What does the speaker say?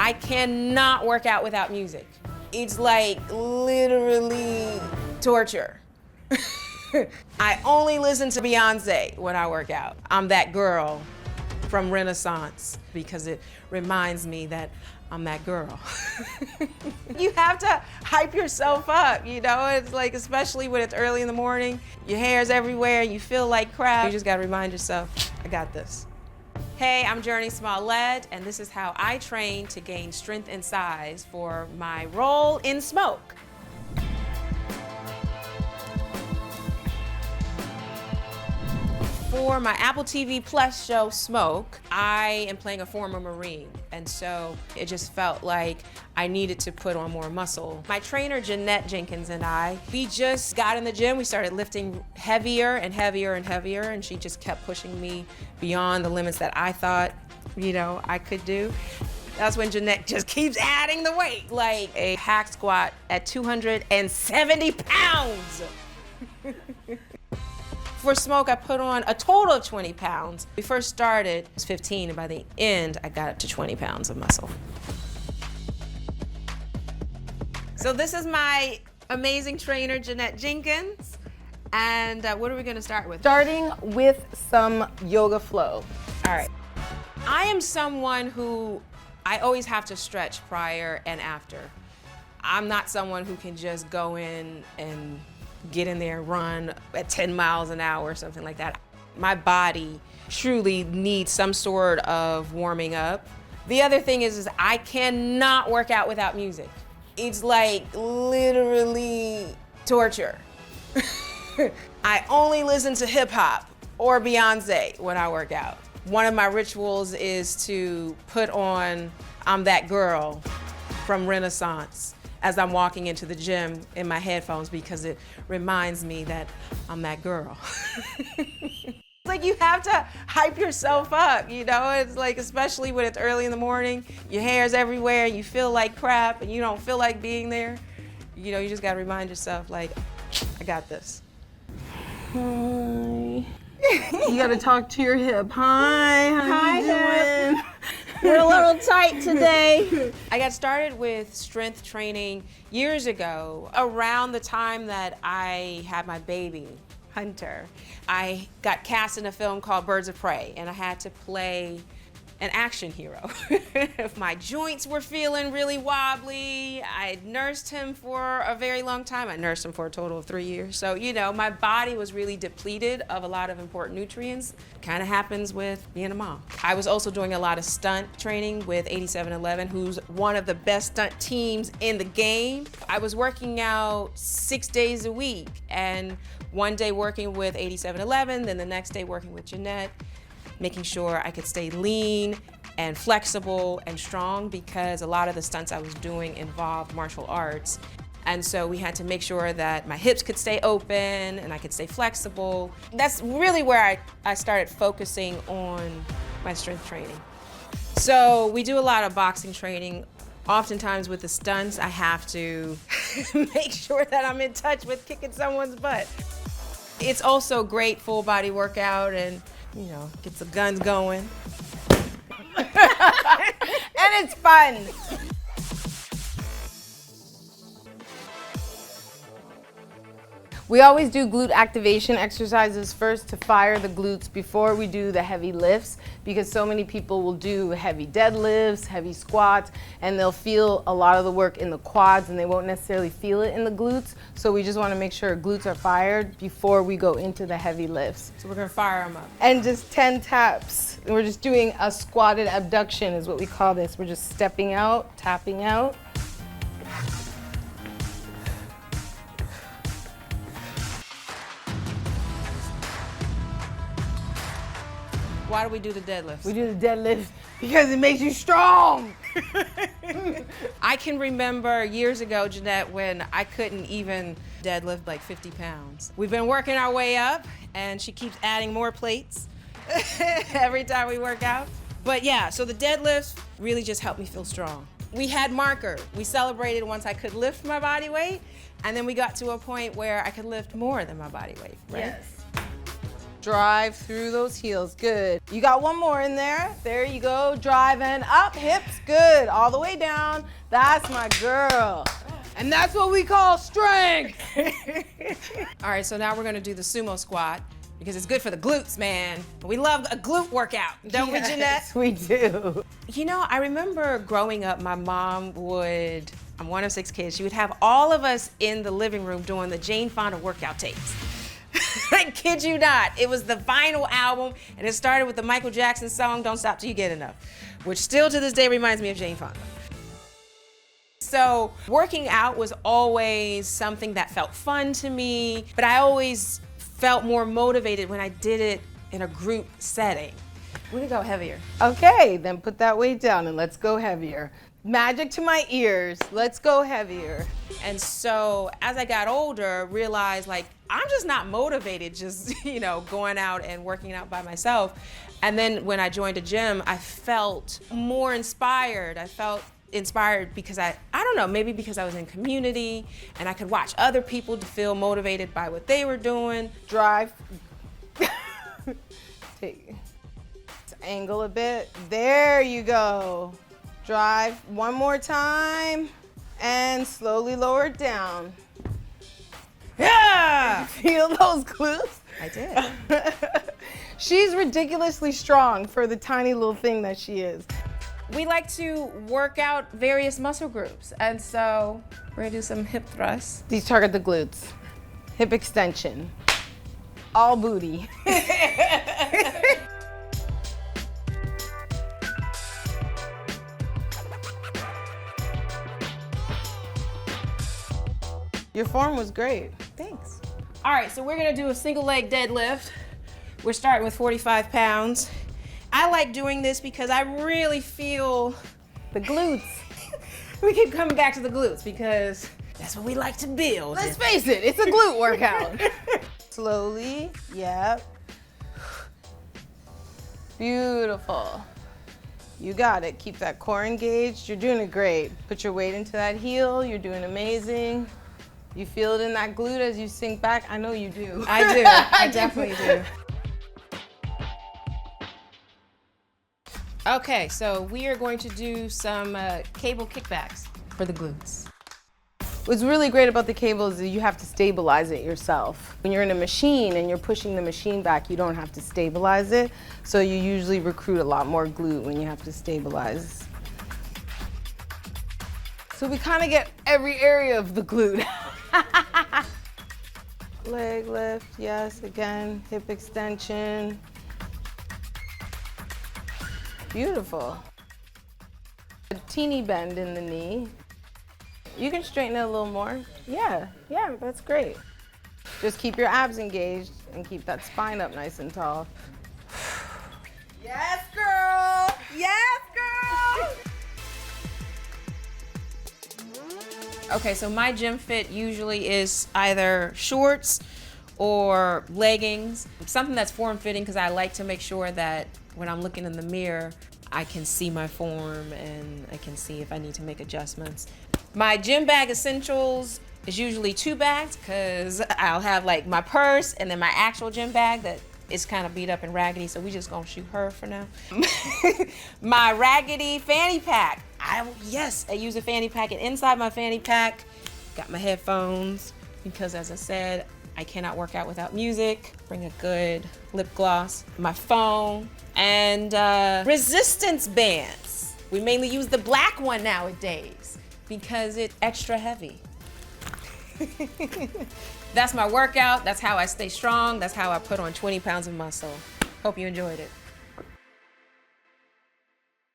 I cannot work out without music. It's like literally torture. I only listen to Beyonce when I work out. I'm that girl from Renaissance because it reminds me that I'm that girl. You have to hype yourself up, you know? It's like, especially when it's early in the morning, your hair's everywhere, you feel like crap. You just gotta remind yourself, I got this. Hey, I'm Jurnee Smollett, and this is how I train to gain strength and size for my role in Smoke. For my Apple TV Plus show, Smoke, I am playing a former Marine, and so it just felt like I needed to put on more muscle. My trainer, Jeanette Jenkins, and we just got in the gym. We started lifting heavier and heavier and heavier, and she just kept pushing me beyond the limits that I thought, you know, I could do. That's when Jeanette just keeps adding the weight, like a hack squat at 270 pounds. For Smoke, I put on a total of 20 pounds. We first started, it was 15, and by the end, I got up to 20 pounds of muscle. So this is my amazing trainer, Janette Jenkins. And what are we gonna start with? Starting with some yoga flow. All right. I am someone who, I always have to stretch prior and after. I'm not someone who can just go in and get in there and run at 10 miles an hour or something like that. My body truly needs some sort of warming up. The other thing is I cannot work out without music. It's like literally torture. I only listen to hip hop or Beyonce when I work out. One of my rituals is to put on I'm That Girl from Renaissance as I'm walking into the gym in my headphones because it reminds me that I'm that girl. It's like you have to hype yourself up, you know? It's like, especially when it's early in the morning, your hair's everywhere, you feel like crap, and you don't feel like being there. You know, you just gotta remind yourself, like, I got this. Hi. You gotta talk to your hip. Hi, how you doing? We're a little tight today. I got started with strength training years ago, around the time that I had my baby, Hunter. I got cast in a film called Birds of Prey, and I had to play an action hero. If my joints were feeling really wobbly, I nursed him for a very long time. I nursed him for a total of 3 years. So, you know, my body was really depleted of a lot of important nutrients. Kind of happens with being a mom. I was also doing a lot of stunt training with 8711, who's one of the best stunt teams in the game. I was working out 6 days a week, and one day working with 8711, then the next day working with Jeanette, making sure I could stay lean and flexible and strong because a lot of the stunts I was doing involved martial arts. And so we had to make sure that my hips could stay open and I could stay flexible. That's really where I started focusing on my strength training. So we do a lot of boxing training. Oftentimes with the stunts, I have to make sure that I'm in touch with kicking someone's butt. It's also a great full body workout and, you know, gets the guns going. And it's fun. We always do glute activation exercises first to fire the glutes before we do the heavy lifts, because so many people will do heavy deadlifts, heavy squats, and they'll feel a lot of the work in the quads and they won't necessarily feel it in the glutes. So we just want to make sure glutes are fired before we go into the heavy lifts. So we're gonna fire them up. And just 10 taps. We're just doing a squatted abduction is what we call this. We're just stepping out, tapping out. Why do we do the deadlifts? We do the deadlift because it makes you strong. I can remember years ago, Jeanette, when I couldn't even deadlift like 50 pounds. We've been working our way up, and she keeps adding more plates every time we work out. But yeah, so the deadlifts really just helped me feel strong. We had marker. We celebrated once I could lift my body weight, and then we got to a point where I could lift more than my body weight, right? Yes. drive through those heels. Good. You got one more in there. There you go. Drive and up, hips. Good. All the way down. That's my girl. And that's what we call strength. All right, so now we're gonna do the sumo squat because it's good for the glutes, man. We love a glute workout, don't we, Jeanette? Yes, we do. You know, I remember growing up, my mom would, I'm one of 6 kids, she would have all of us in the living room doing the Jane Fonda workout tapes. I kid you not. It was the vinyl album, and it started with the Michael Jackson song, Don't Stop Till You Get Enough, which still to this day reminds me of Jane Fonda. So working out was always something that felt fun to me, but I always felt more motivated when I did it in a group setting. We're gonna go heavier. Okay, then put that weight down and let's go heavier. Magic to my ears, let's go heavier. And so as I got older, realized like, I'm just not motivated just, you know, going out and working out by myself. And then when I joined a gym, I felt more inspired. I felt inspired because I don't know, maybe because I was in community and I could watch other people to feel motivated by what they were doing. Drive. Take angle a bit. There you go. Drive one more time and slowly lower it down. Yeah! Feel those glutes? I did. She's ridiculously strong for the tiny little thing that she is. We like to work out various muscle groups, and so we're gonna do some hip thrusts. These target the glutes. Hip extension. All booty. Your form was great. Thanks. All right, so we're gonna do a single leg deadlift. We're starting with 45 pounds. I like doing this because I really feel The glutes. we keep coming back to the glutes because that's what we like to build. Let's face it, it's a glute workout. Slowly, yep. Beautiful. You got it. Keep that core engaged. You're doing it great. Put your weight into that heel. You're doing amazing. You feel it in that glute as you sink back? I know you do. I do. I definitely do. Okay, so we are going to do some cable kickbacks for the glutes. What's really great about the cable is that you have to stabilize it yourself. When you're in a machine and you're pushing the machine back, you don't have to stabilize it. So you usually recruit a lot more glute when you have to stabilize. So we kind of get every area of the glute. Leg lift, yes, again, hip extension. Beautiful. A teeny bend in the knee. You can straighten it a little more. Yeah, that's great. Just keep your abs engaged and keep that spine up nice and tall. Yes, girl! Yes, girl! Okay, so my gym fit usually is either shorts or leggings, something that's form-fitting because I like to make sure that when I'm looking in the mirror, I can see my form and I can see if I need to make adjustments. My gym bag essentials is usually 2 bags because I'll have like my purse and then my actual gym bag that is kind of beat up and raggedy, so we just gonna shoot her for now. My raggedy fanny pack. I use a fanny pack, and inside my fanny pack, got my headphones because as I said, I cannot work out without music. Bring a good lip gloss, my phone, and resistance bands. We mainly use the black one nowadays because it's extra heavy. That's my workout. That's how I stay strong. That's how I put on 20 pounds of muscle. Hope you enjoyed it.